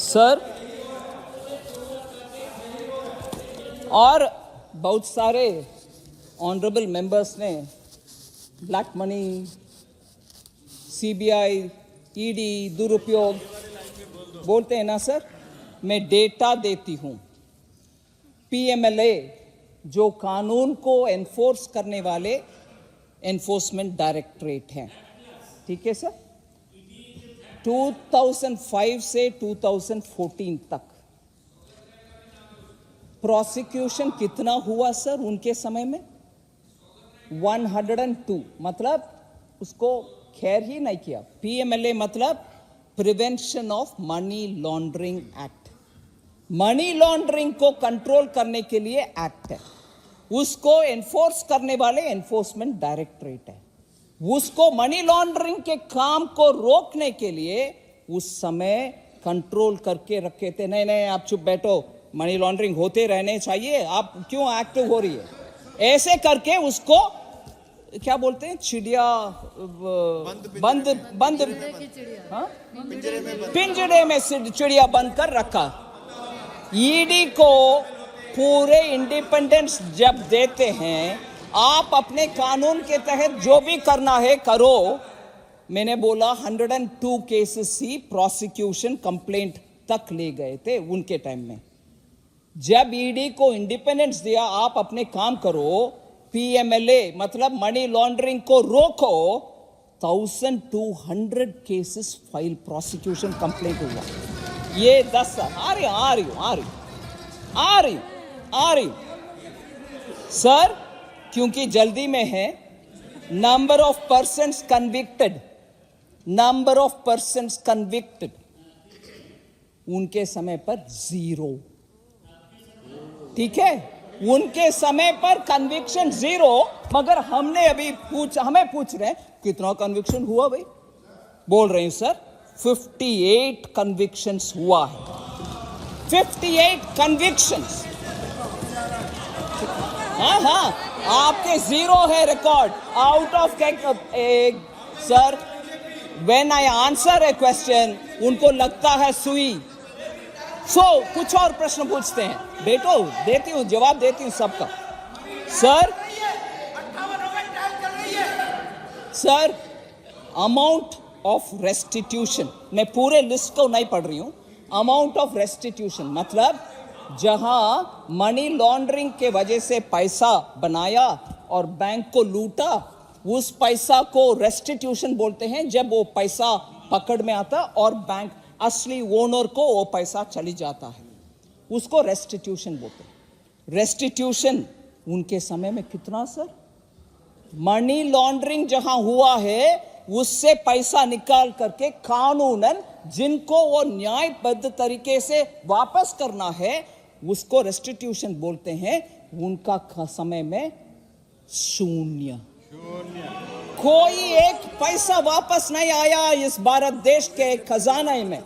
सर और बहुत सारे ऑनरेबल मेंबर्स ने ब्लैक मनी, सीबीआई, ईडी दुरुपयोग बोलते हैं ना सर। मैं डेटा देती हूं। पीएमएलए जो कानून को एनफोर्स करने वाले एनफोर्समेंट डायरेक्टरेट हैं, ठीक है सर, 2005 से 2014 तक प्रोसिक्यूशन कितना हुआ सर उनके समय में? 102, मतलब उसको खैर ही नहीं किया। पीएमएलए मतलब prevention of money laundering act, money laundering को कंट्रोल करने के लिए एक्ट है। उसको एनफोर्स करने वाले एनफोर्समेंट डायरेक्टरेट है। उसको मनी लॉन्ड्रिंग के काम को रोकने के लिए उस समय कंट्रोल करके रखे थे। नहीं आप चुप बैठो, मनी लॉन्ड्रिंग होते रहने चाहिए, आप क्यों एक्टिव हो रही है? ऐसे करके उसको क्या बोलते हैं, चिड़िया बंद पिंजरे में चिड़िया बंद कर रखा। ईडी को पूरे इंडिपेंडेंस जब देते हैं, आप अपने कानून के तहत जो भी करना है करो। मैंने बोला 102 केसेस ही प्रोसिक्यूशन कंप्लेंट तक ले गए थे उनके टाइम में। जब ईडी को इंडिपेंडेंस दिया, आप अपने काम करो। पीएमएलए मतलब मनी लॉन्ड्रिंग को रोको, 1200 केसेस फाइल प्रोसिक्यूशन कंप्लेंट हुआ। ये 10 आ रही सर, क्योंकि जल्दी में है। नंबर ऑफ पर्सन्स कन्विक्टेड उनके समय पर 0, ठीक है, उनके समय पर कन्विक्शन 0। मगर हमने अभी हमें पूछ रहे हैं कितना कन्विक्शन हुआ भाई? बोल रहे हैं सर 58 कन्विक्शंस हुआ है। 58 कन्विक्शंस। हाँ, आपके 0 है record out of sir. When I answer A question, उनको लगता है सुई, कुछ और प्रश्न पूछते हैं। बेटो देती हूं, जवाब देती हूं सबका। सर अमाउंट ऑफ रेस्टिट्यूशन, मैं पूरे लिस्ट को नहीं पढ़ रही हूं। अमाउंट ऑफ रेस्टिट्यूशन मतलब जहां मनी लॉन्ड्रिंग के वजह से पैसा बनाया और बैंक को लूटा, उस पैसा को रेस्टिट्यूशन बोलते हैं। जब वो पैसा पकड़ में आता और बैंक असली ओनर को वो पैसा चली जाता है, उसको रेस्टिट्यूशन बोलते हैं। रेस्टिट्यूशन उनके समय में कितना सर? मनी लॉन्ड्रिंग जहां हुआ है उससे पैसा निकाल करके कानूनन जिनको वो न्यायबद्ध तरीके से वापस करना है, उसको रेस्टिट्यूशन बोलते हैं। उनका समय में 0, कोई एक पैसा वापस नहीं आया इस भारत देश के खजाने में।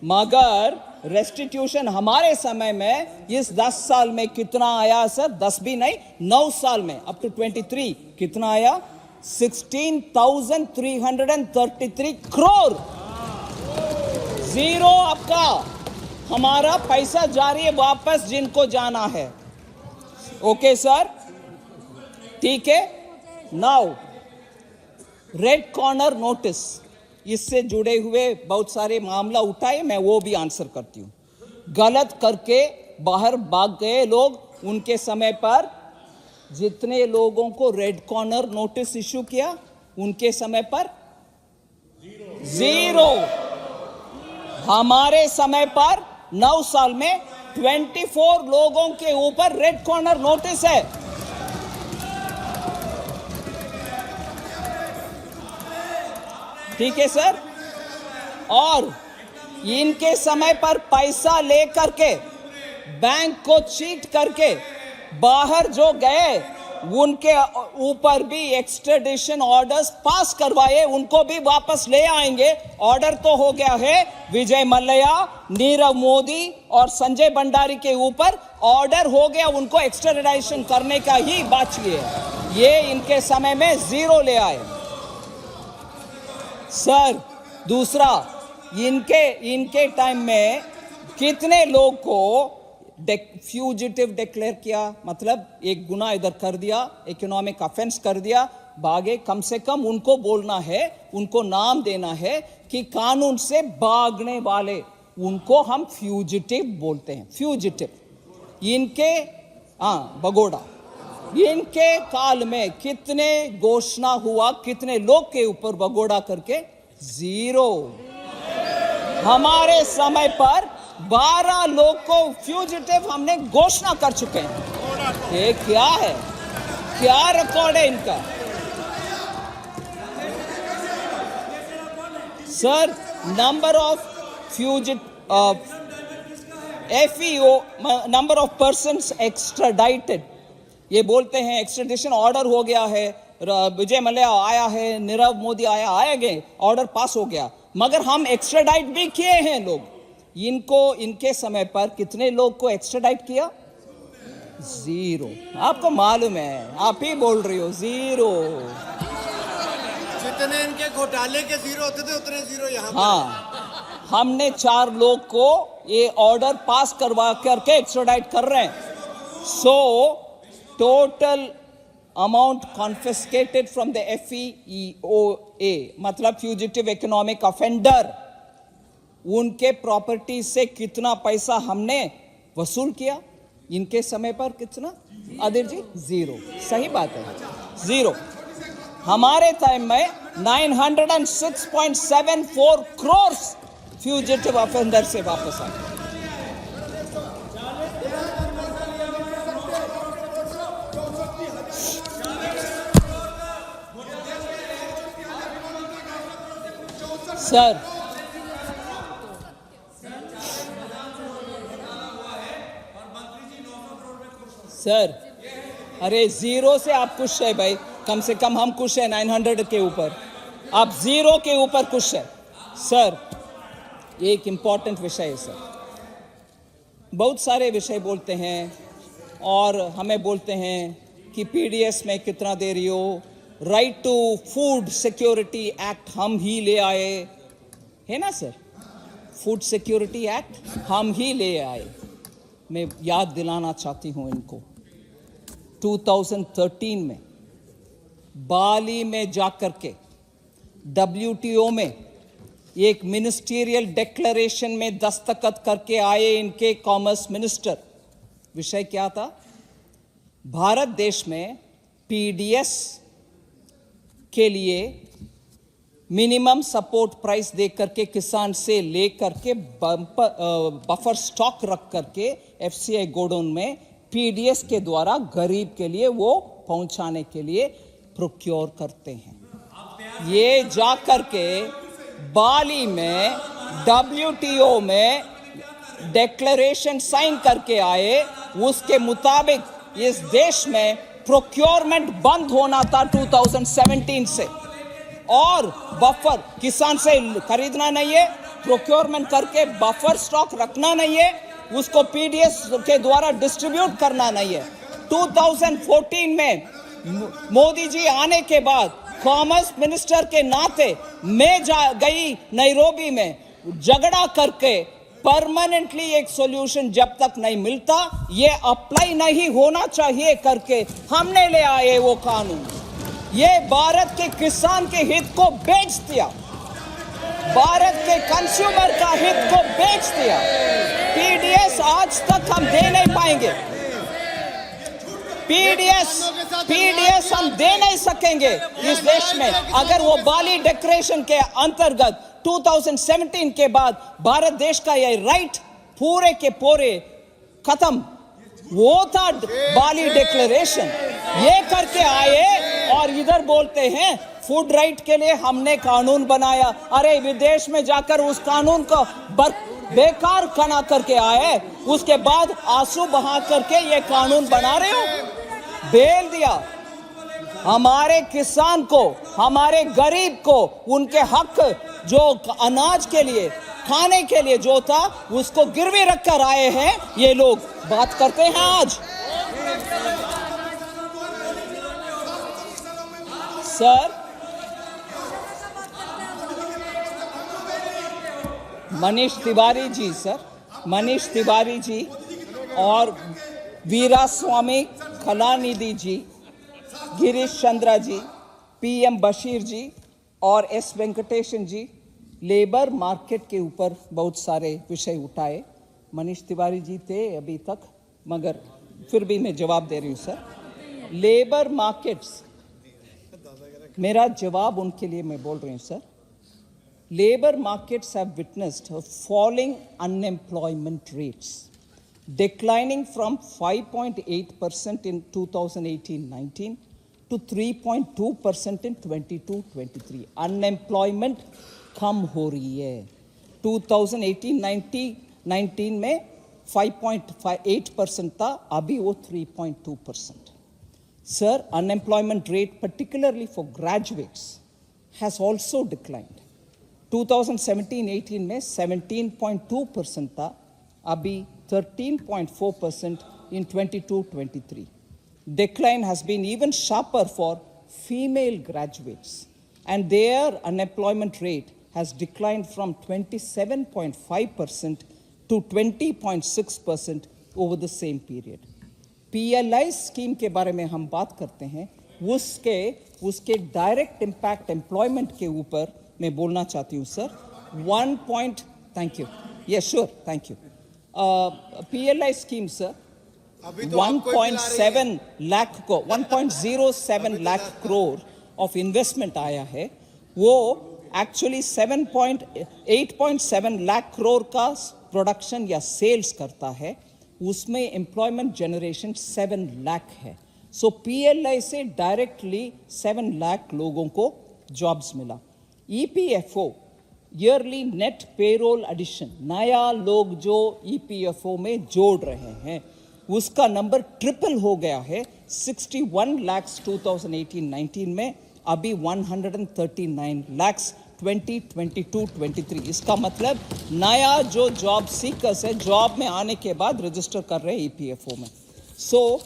मगर रेस्टिट्यूशन हमारे समय में इस 10 साल में कितना आया सर? 10 भी नहीं, 9 साल में अप टू 23 कितना आया? 16,333 करोड़। जीरो आपका। हमारा पैसा जा रही है वापस जिनको जाना है। ओके सर, ठीक है। नाउ रेड कॉर्नर नोटिस, इससे जुड़े हुए बहुत सारे मामला उठाए, मैं वो भी आंसर करती हूं। गलत करके बाहर भाग गए लोग, उनके समय पर जितने लोगों को रेड कॉर्नर नोटिस इशू किया उनके समय पर जीरो। हमारे समय पर 9 साल में 24 लोगों के ऊपर रेड कॉर्नर नोटिस है। ठीक है सर। और इनके समय पर पैसा लेकर के बैंक को चीट करके बाहर जो गए उनके ऊपर भी एक्स्ट्रेडिशन ऑर्डर्स पास करवाए, उनको भी वापस ले आएंगे। ऑर्डर तो हो गया है विजय मल्ल्या, नीरव मोदी और संजय भंडारी के ऊपर ऑर्डर हो गया, उनको एक्स्ट्रेडिशन करने का ही बाकी है। ये इनके समय में जीरो ले आए सर। दूसरा, इनके टाइम में कितने लोग को फ्यूजिटिव डिक्लेयर किया? मतलब एक गुना इधर कर दिया, इकोनॉमिक ऑफेंस कर दिया, भागे। कम से कम उनको बोलना है, उनको नाम देना है कि कानून से भागने वाले, उनको हम फ्यूजिटिव बोलते हैं। फ्यूजिटिव। इनके बगोड़ा, इनके काल में कितने घोषणा हुआ, कितने लोग के ऊपर बगोड़ा करके? जीरो। हमारे समय पर 12 लोग को फ्यूजिटिव हमने घोषणा कर चुके हैं। ये क्या है? क्या रिकॉर्ड है इनका? Sir, number of FEO, number of persons extradited, ये बोलते हैं एक्स्ट्राडिशन ऑर्डर हो गया है, विजय मल्ल्या आया है, नीरव मोदी आया गए, ऑर्डर पास हो गया, मगर हम एक्स्ट्राडाइट भी किए हैं लोग। इनको इनके समय पर कितने लोग को एक्स्ट्राडाइट किया? जीरो। आपको मालूम है, आप ही बोल रही हो जीरो। जितने इनके घोटाले के जीरो होते थे उतने जीरो यहाँ पर। हाँ, हमने 4 लोग को ये ऑर्डर पास करवा करके एक्स्ट्राडाइट कर रहे हैं। So total amount confiscated from the FEOA, मतलब फ्यूजिटिव इकोनॉमिक ऑफेंडर, उनके प्रॉपर्टी से कितना पैसा हमने वसूल किया? इनके समय पर कितना आदिर जी? जीरो। सही बात है, जीरो। हमारे टाइम में 906.74 करोड़ फ्यूजिटिव ऑफेंडर से वापस आए। सर, सर, अरे जीरो से आप खुश है भाई? कम से कम हम खुश है 900 के ऊपर, आप जीरो के ऊपर खुश है। सर, एक इंपॉर्टेंट विषय है सर। बहुत सारे विषय बोलते हैं और हमें बोलते हैं कि PDS में कितना दे रही हो, right to food security act हम ही ले आए, है ना सर? फूड सिक्योरिटी एक्ट हम ही ले आए। मैं याद दिलाना चाहती हूं इनको, 2013 में बाली में जाकर के WTO में एक मिनिस्ट्रियल डिक्लेरेशन में दस्तखत करके आए इनके कॉमर्स मिनिस्टर। विषय क्या था? भारत देश में PDS के लिए मिनिमम सपोर्ट प्राइस दे करके किसान से ले करके बफर स्टॉक रख करके FCI गोडाउन में PDS के द्वारा गरीब के लिए वो पहुंचाने के लिए प्रोक्योर करते हैं। ये जा करके बाली में WTO में डिक्लेरेशन साइन करके आए, उसके मुताबिक इस देश में प्रोक्योरमेंट बंद होना था 2017 से, और बफर किसान से खरीदना नहीं है, प्रोक्योरमेंट करके बफर स्टॉक रखना नहीं है, उसको पीडीएस के द्वारा डिस्ट्रीब्यूट करना नहीं है। 2014 में मोदी जी आने के बाद कॉमर्स मिनिस्टर के नाते मैं गई नैरोबी में, झगड़ा करके परमानेंटली एक सॉल्यूशन जब तक नहीं मिलता ये अप्लाई नहीं होना चाहिए करके हमने ले आए वो कानून। ये भारत के किसान के हित को बेच दिया, भारत के कंज्यूमर का हित को बेच दिया। पीडीएस आज तक हम दे नहीं पाएंगे, पीडीएस हम दे नहीं सकेंगे इस देश में अगर वो बाली डिक्लेरेशन के अंतर्गत 2017 के बाद भारत देश का ये राइट पूरे के पूरे खत्म। वो था बाली डिक्लेरेशन, ये करके आए और इधर बोलते हैं फूड राइट के लिए हमने कानून बनाया। अरे विदेश में जाकर उस कानून को बेकार कना करके आए, उसके बाद आंसू बहा करके ये कानून बना रहे हो। बेल दिया हमारे किसान को, हमारे गरीब को, उनके हक जो अनाज के लिए खाने के लिए जो था उसको गिरवी रखकर आए हैं ये लोग बात करते हैं आज। सर मनीष तिवारी जी, सर मनीष तिवारी जी और वीरास्वामी कलानिधि जी, गिरीश चंद्रा जी, पीएम बशीर जी और एस वेंकटेशन जी लेबर मार्केट के ऊपर बहुत सारे विषय उठाए। मनीष तिवारी जी थे अभी तक, मगर फिर भी मैं जवाब दे रही हूँ सर। लेबर मार्केट्स, मेरा जवाब उनके लिए मैं बोल रही हूँ sir. Labour markets have witnessed falling unemployment rates declining from 5.8% in 2018-19 to 3.2% in 22-23. Unemployment कम हो रही है। 2018-19 में 5.8% था, अभी वो 3.2%। Sir, unemployment rate particularly for graduates has also declined. 2017-18 में 17.2% था, अभी 13.4% in 22-23. Decline has been even sharper for female graduates, and their unemployment rate has declined from 27.5% to 20.6% over the same period. PLI scheme के बारे में हम बात करते हैं, उसके डायरेक्ट इम्पैक्ट एम्प्लॉयमेंट के ऊपर मैं बोलना चाहती हूँ sir. Thank you, yes sure, thank you. PLI scheme sir, 1.7 lakh को 1.07 लाख करोड़ ऑफ इन्वेस्टमेंट आया है। वो एक्चुअली 8.7 लाख करोड़ का प्रोडक्शन या सेल्स करता है, उसमें एम्प्लॉयमेंट जनरेशन 7 लाख है। सो PLI से डायरेक्टली 7 लाख लोगों को जॉब्स मिला। EPFO yearly net payroll addition, नया लोग जो EPFO में जोड़ रहे हैं उसका नंबर ट्रिपल हो गया है। 61 लाख्स 2018-19 में, अभी 139 लाख्स 2022-23। इसका मतलब नया जो जॉब सीकर्स है जॉब में आने के बाद रजिस्टर कर रहे हैं EPFO में। सो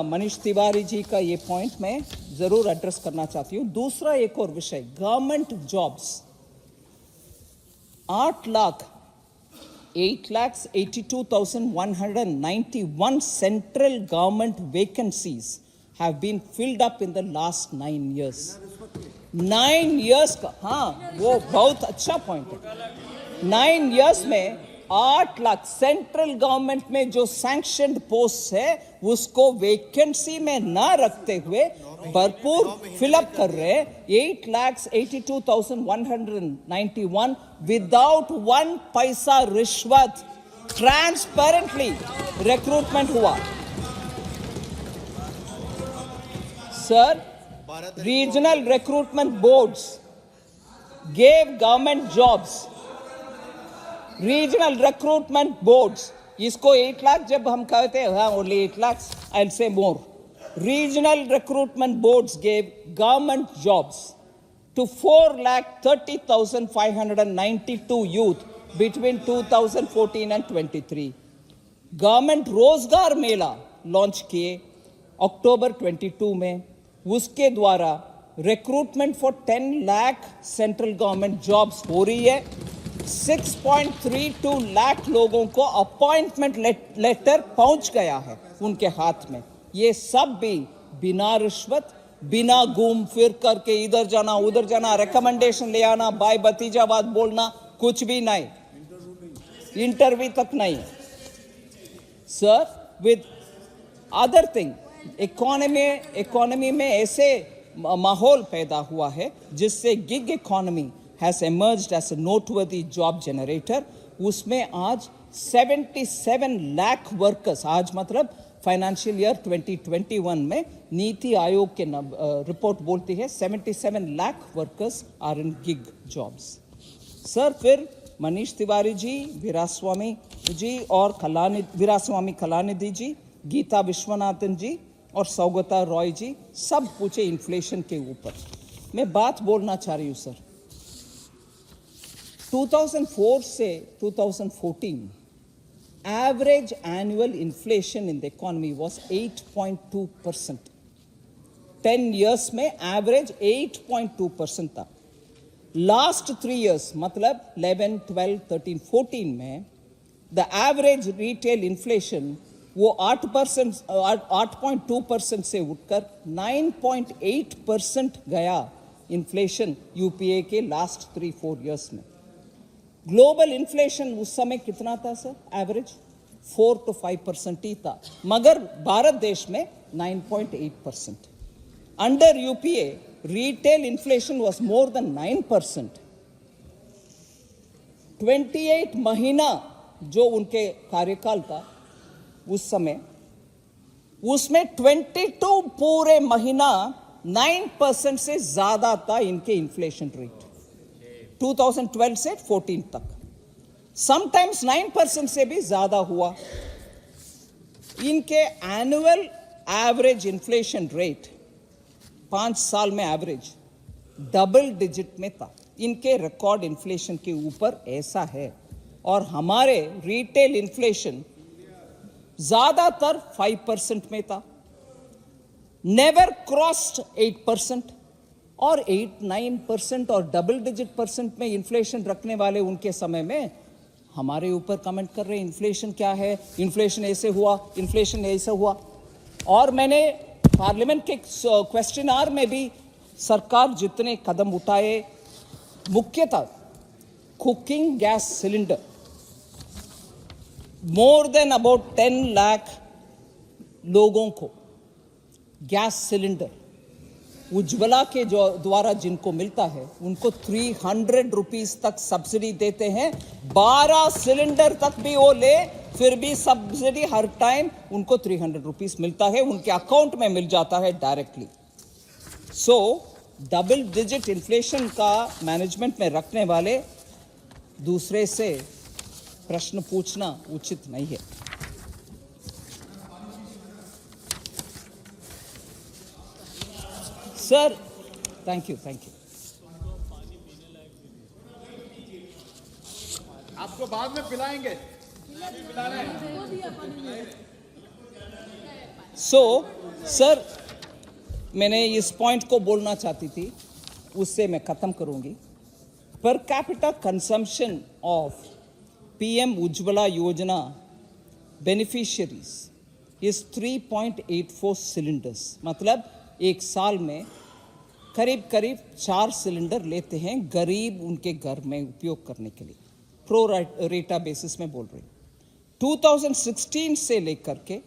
मनीष तिवारी जी का ये पॉइंट मैं ज़रूर एड्रेस करना चाहती हूँ। दूसरा एक और विषय, government jobs 8,82,191 central government vacancies have been filled up in the last 9 years. 9 years का, हाँ वो बहुत अच्छा पॉइंट है। 9 years में 8 लाख सेंट्रल गवर्नमेंट में जो सैंक्शनड पोस्ट है उसको वैकेंसी में ना रखते हुए भरपूर फिलअप कर रहे हैं। 8,82,191 विदाउट 1 पैसा रिश्वत, ट्रांसपेरेंटली रिक्रूटमेंट हुआ। Sir, regional recruitment boards gave government jobs, regional recruitment boards, इसको 8 लाख जब हम कहते हैं, हाँ ओनली 8 लाख, आई से मोर। Regional recruitment boards gave government jobs to 4,30,592 youth between 2014 and 23. Government रोजगार मेला लॉन्च किए अक्टूबर 22 में, उसके द्वारा recruitment for 10 lakh central government jobs हो रही है। 6.32 लाख लोगों को अपॉइंटमेंट लेटर पहुंच गया है उनके हाथ में। ये सब भी बिना रिश्वत, बिना घूम फिर करके इधर जाना उधर जाना, रिकमेंडेशन ले आना, बाय भतीजावाद बोलना, कुछ भी नहीं, इंटरव्यू तक नहीं। Sir, with other thing, economy में ऐसे माहौल पैदा हुआ है जिससे gig economy has emerged as a noteworthy job generator। उसमें आज 77 लाख वर्कर्स, आज मतलब फाइनेंशियल ईयर 2021 में नीति आयोग के रिपोर्ट बोलती है 77 lakh workers are in gig jobs. Sir, फिर मनीष तिवारी जी, वीरास्वामी जी और वीरास्वामी कलानिधि जी, गीता विश्वनाथन जी और सौगता रॉय जी सब पूछे इन्फ्लेशन के ऊपर। मैं बात बोलना चाह रही हूँ सर, 2004 से 2014 average annual inflation in the economy was 8.2%. 10 years में average 8.2% था। Last 3 years मतलब 11, 12, 13, 14 में the average retail inflation वो 8.2% से उठकर 9.8% गया इन्फ्लेशन यूपीए के लास्ट 3-4 years में। ग्लोबल इन्फ्लेशन उस समय कितना था सर? एवरेज 4 to 5% ही था, मगर भारत देश में 9.8%। Under UPA retail inflation was more than 9%। 28 महीना जो उनके कार्यकाल था उस समय, उसमें 22 पूरे महीना 9% से ज्यादा था इनके इन्फ्लेशन रेट 2012 से 14 तक। समटाइम्स 9% से भी ज्यादा हुआ। इनके एनुअल एवरेज इन्फ्लेशन रेट 5 साल में एवरेज डबल डिजिट में था। इनके रिकॉर्ड इन्फ्लेशन के ऊपर ऐसा है, और हमारे रिटेल इन्फ्लेशन ज्यादातर 5% में था, नेवर क्रॉस्ड 8%, और 8-9% और डबल डिजिट परसेंट में इन्फ्लेशन रखने वाले उनके समय में हमारे ऊपर कमेंट कर रहे हैं इन्फ्लेशन क्या है, इन्फ्लेशन ऐसे हुआ, इन्फ्लेशन ऐसा हुआ। और मैंने पार्लियामेंट के क्वेश्चन आवर में भी सरकार जितने कदम उठाए, मुख्यतः cooking gas cylinder, more than about 10 lakh लोगों को गैस सिलेंडर उज्ज्वला के जो द्वारा जिनको मिलता है उनको 300 रुपीस तक सब्सिडी देते हैं। 12 सिलेंडर तक भी वो ले, फिर भी सब्सिडी हर टाइम उनको 300 रुपीस मिलता है, उनके अकाउंट में मिल जाता है डायरेक्टली। सो डबल डिजिट इन्फ्लेशन का मैनेजमेंट में रखने वाले दूसरे से प्रश्न पूछना उचित नहीं है। Sir, thank you. आपको बाद में पिलाएंगे। सर, मैंने इस पॉइंट को बोलना चाहती थी, उससे मैं खत्म करूंगी। Per capita consumption of PM Ujjwala योजना बेनिफिशियरीज इज 3.84 सिलेंडर्स, मतलब एक साल में करीब 4 सिलेंडर लेते हैं गरीब उनके घर में उपयोग करने के लिए। प्रो रेटा बेसिस में बोल रही हूँ। 2016 से लेकर के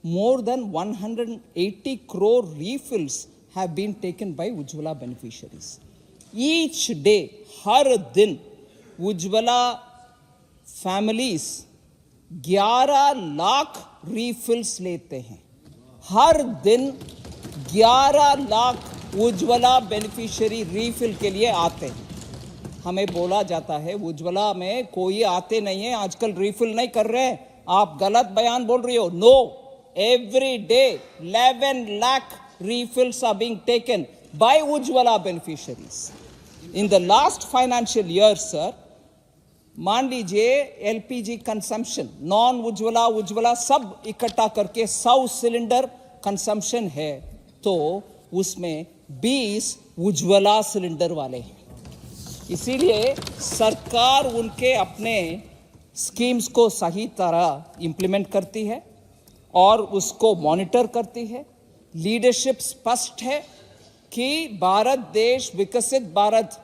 more than 180 crore refills have been taken by Ujjwala beneficiaries. Each day, हर दिन उज्ज्वला families 11 लाख refills लेते हैं। हर दिन 11 लाख उज्ज्वला बेनिफिशियरी रीफिल के लिए आते हैं। हमें बोला जाता है उज्ज्वला में कोई आते नहीं है, आजकल रीफिल नहीं कर रहे हैं, आप गलत बयान बोल रही हो। No, every day 11 lakh refills are being taken by Ujjwala beneficiaries। In the last financial year, sir, मान लीजिए LPG consumption non Ujjwala Ujjwala सब इकट्ठा करके 100 सिलेंडर कंजम्पशन है, तो उसमें 20 उज्ज्वला सिलेंडर वाले हैं। इसीलिए सरकार उनके अपने स्कीम्स को सही तरह इंप्लीमेंट करती है और उसको मॉनिटर करती है। लीडरशिप स्पष्ट है कि भारत देश विकसित भारत